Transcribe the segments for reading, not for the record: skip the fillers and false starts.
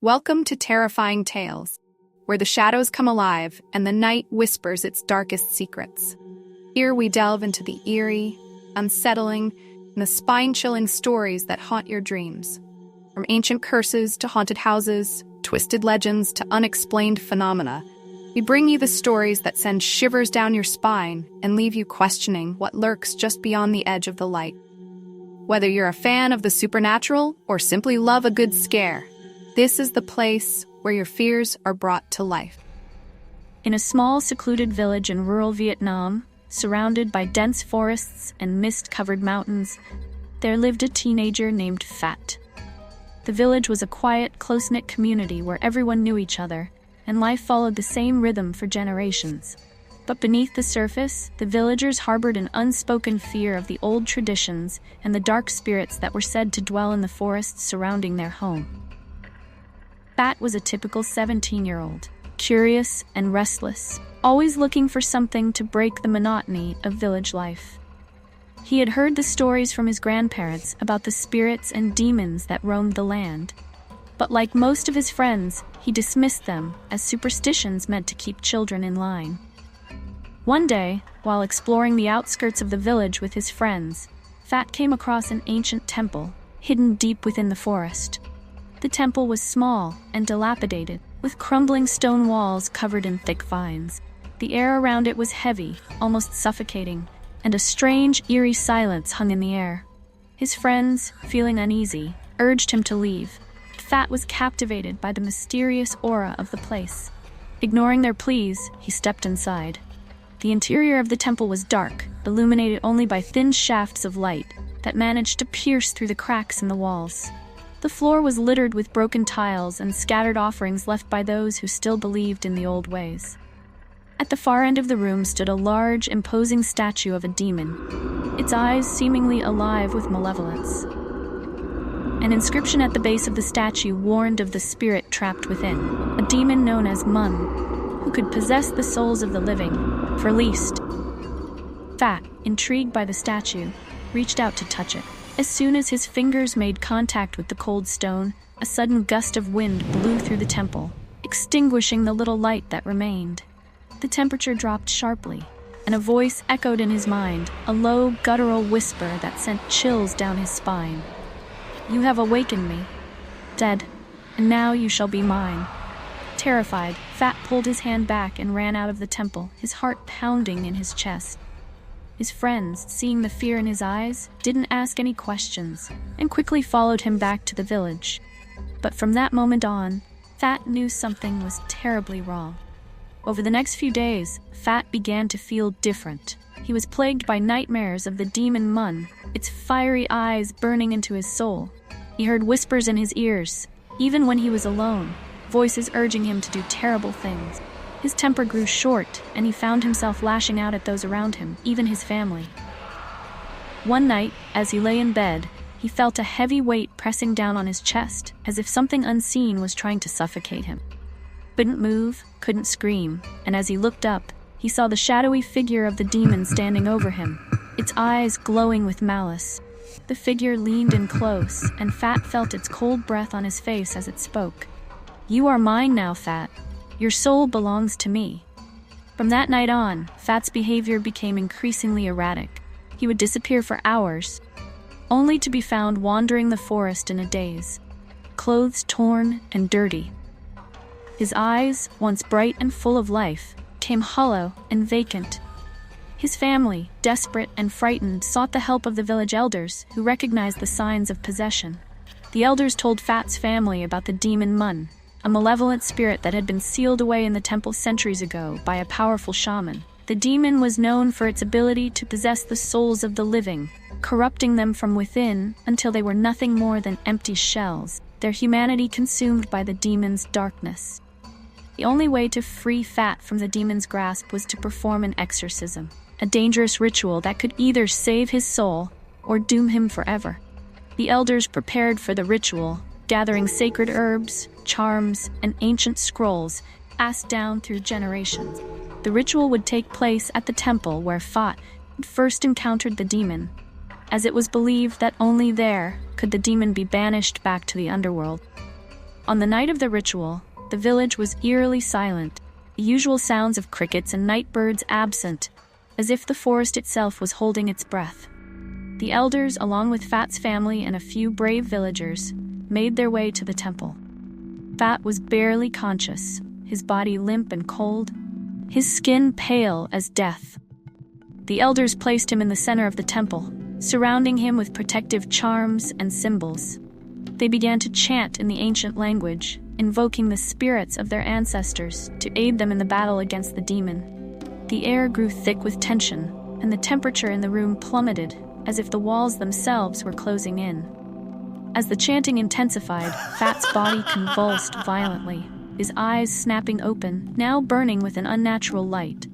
Welcome to Terrifying Tales, where the shadows come alive and the night whispers its darkest secrets. Here we delve into the eerie, unsettling, and the spine-chilling stories that haunt your dreams. From ancient curses to haunted houses, twisted legends to unexplained phenomena, we bring you the stories that send shivers down your spine and leave you questioning what lurks just beyond the edge of the light. Whether you're a fan of the supernatural or simply love a good scare, this is the place where your fears are brought to life. In a small, secluded village in rural Vietnam, surrounded by dense forests and mist-covered mountains, there lived a teenager named Phat. The village was a quiet, close-knit community where everyone knew each other, and life followed the same rhythm for generations. But beneath the surface, the villagers harbored an unspoken fear of the old traditions and the dark spirits that were said to dwell in the forests surrounding their home. Phat was a typical 17-year-old, curious and restless, always looking for something to break the monotony of village life. He had heard the stories from his grandparents about the spirits and demons that roamed the land, but like most of his friends, he dismissed them as superstitions meant to keep children in line. One day, while exploring the outskirts of the village with his friends, Phat came across an ancient temple, hidden deep within the forest. The temple was small and dilapidated, with crumbling stone walls covered in thick vines. The air around it was heavy, almost suffocating, and a strange, eerie silence hung in the air. His friends, feeling uneasy, urged him to leave. Phat was captivated by the mysterious aura of the place. Ignoring their pleas, he stepped inside. The interior of the temple was dark, illuminated only by thin shafts of light that managed to pierce through the cracks in the walls. The floor was littered with broken tiles and scattered offerings left by those who still believed in the old ways. At the far end of the room stood a large, imposing statue of a demon, its eyes seemingly alive with malevolence. An inscription at the base of the statue warned of the spirit trapped within, a demon known as Mãnh, who could possess the souls of the living, for least. Phat, intrigued by the statue, reached out to touch it. As soon as his fingers made contact with the cold stone, a sudden gust of wind blew through the temple, extinguishing the little light that remained. The temperature dropped sharply, and a voice echoed in his mind, a low, guttural whisper that sent chills down his spine. "You have awakened me, dead, and now you shall be mine." Terrified, Phat pulled his hand back and ran out of the temple, his heart pounding in his chest. His friends, seeing the fear in his eyes, didn't ask any questions, and quickly followed him back to the village. But from that moment on, Phat knew something was terribly wrong. Over the next few days, Phat began to feel different. He was plagued by nightmares of the demon Mãnh, its fiery eyes burning into his soul. He heard whispers in his ears, even when he was alone, voices urging him to do terrible things. His temper grew short, and he found himself lashing out at those around him, even his family. One night, as he lay in bed, he felt a heavy weight pressing down on his chest, as if something unseen was trying to suffocate him. Couldn't move, couldn't scream, and as he looked up, he saw the shadowy figure of the demon standing over him, its eyes glowing with malice. The figure leaned in close, and Phat felt its cold breath on his face as it spoke. "You are mine now, Phat. Your soul belongs to me." From that night on, Phat's behavior became increasingly erratic. He would disappear for hours, only to be found wandering the forest in a daze, clothes torn and dirty. His eyes, once bright and full of life, became hollow and vacant. His family, desperate and frightened, sought the help of the village elders, who recognized the signs of possession. The elders told Phat's family about the demon Mãnh, a malevolent spirit that had been sealed away in the temple centuries ago by a powerful shaman. The demon was known for its ability to possess the souls of the living, corrupting them from within until they were nothing more than empty shells, their humanity consumed by the demon's darkness. The only way to free Phat from the demon's grasp was to perform an exorcism, a dangerous ritual that could either save his soul or doom him forever. The elders prepared for the ritual, gathering sacred herbs, charms, and ancient scrolls passed down through generations. The ritual would take place at the temple where Phat had first encountered the demon, as it was believed that only there could the demon be banished back to the underworld. On the night of the ritual, the village was eerily silent, the usual sounds of crickets and night birds absent, as if the forest itself was holding its breath. The elders, along with Phat's family and a few brave villagers, made their way to the temple. Phat was barely conscious, his body limp and cold, his skin pale as death. The elders placed him in the center of the temple, surrounding him with protective charms and symbols. They began to chant in the ancient language, invoking the spirits of their ancestors to aid them in the battle against the demon. The air grew thick with tension, and the temperature in the room plummeted, as if the walls themselves were closing in. As the chanting intensified, Phat's body convulsed violently, his eyes snapping open, now burning with an unnatural light.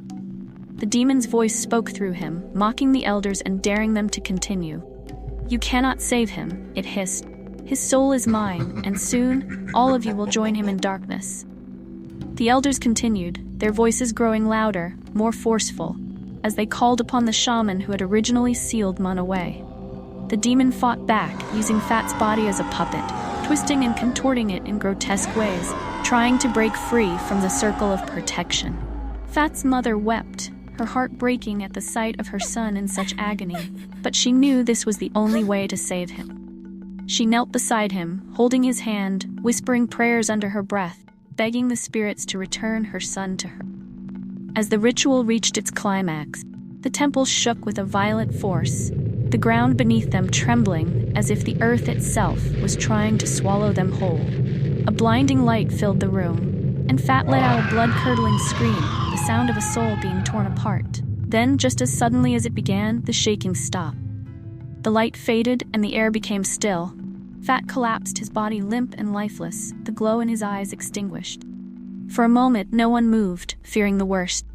The demon's voice spoke through him, mocking the elders and daring them to continue. "You cannot save him," it hissed. "His soul is mine, and soon, all of you will join him in darkness." The elders continued, their voices growing louder, more forceful, as they called upon the shaman who had originally sealed Mãnh away. The demon fought back, using Phat's body as a puppet, twisting and contorting it in grotesque ways, trying to break free from the circle of protection. Phat's mother wept, her heart breaking at the sight of her son in such agony, but she knew this was the only way to save him. She knelt beside him, holding his hand, whispering prayers under her breath, begging the spirits to return her son to her. As the ritual reached its climax, the temple shook with a violent force, the ground beneath them trembling as if the earth itself was trying to swallow them whole. A blinding light filled the room, and Phat let out a blood-curdling scream, the sound of a soul being torn apart. Then, just as suddenly as it began, the shaking stopped. The light faded and the air became still. Phat collapsed, his body limp and lifeless, the glow in his eyes extinguished. For a moment, no one moved, fearing the worst.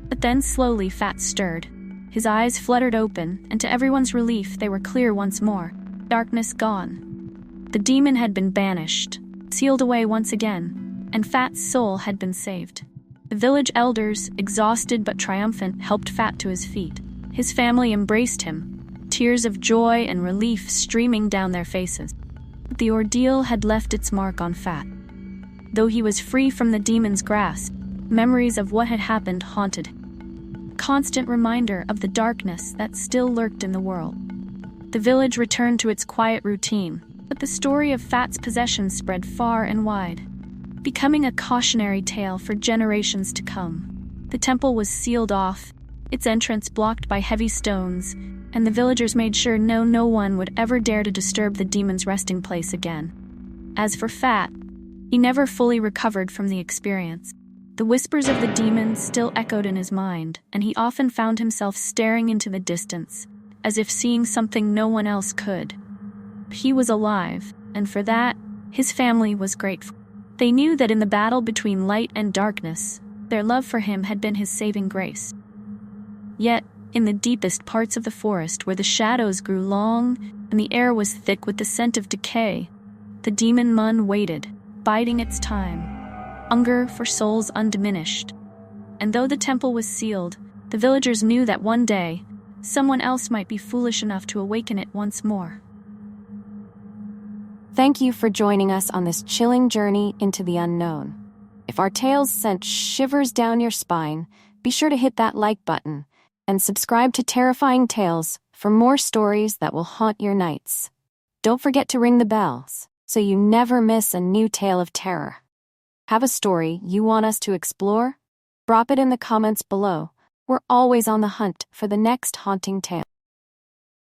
But then slowly Phat stirred. His eyes fluttered open, and to everyone's relief, they were clear once more. Darkness gone. The demon had been banished, sealed away once again, and Phat's soul had been saved. The village elders, exhausted but triumphant, helped Phat to his feet. His family embraced him, tears of joy and relief streaming down their faces. The ordeal had left its mark on Phat. Though he was free from the demon's grasp, memories of what had happened haunted him. Constant reminder of the darkness that still lurked in the world. The village returned to its quiet routine, but the story of Phat's possession spread far and wide, becoming a cautionary tale for generations to come. The temple was sealed off, its entrance blocked by heavy stones, and the villagers made sure no one would ever dare to disturb the demon's resting place again. As for Phat, he never fully recovered from the experience. The whispers of the demon still echoed in his mind, and he often found himself staring into the distance, as if seeing something no one else could. He was alive, and for that, his family was grateful. They knew that in the battle between light and darkness, their love for him had been his saving grace. Yet, in the deepest parts of the forest where the shadows grew long and the air was thick with the scent of decay, the demon Mãnh waited, biding its time, hunger for souls undiminished. And though the temple was sealed, the villagers knew that one day, someone else might be foolish enough to awaken it once more. Thank you for joining us on this chilling journey into the unknown. If our tales sent shivers down your spine, be sure to hit that like button and subscribe to Terrifying Tales for more stories that will haunt your nights. Don't forget to ring the bells so you never miss a new tale of terror. Have a story you want us to explore? Drop it in the comments below. We're always on the hunt for the next haunting tale.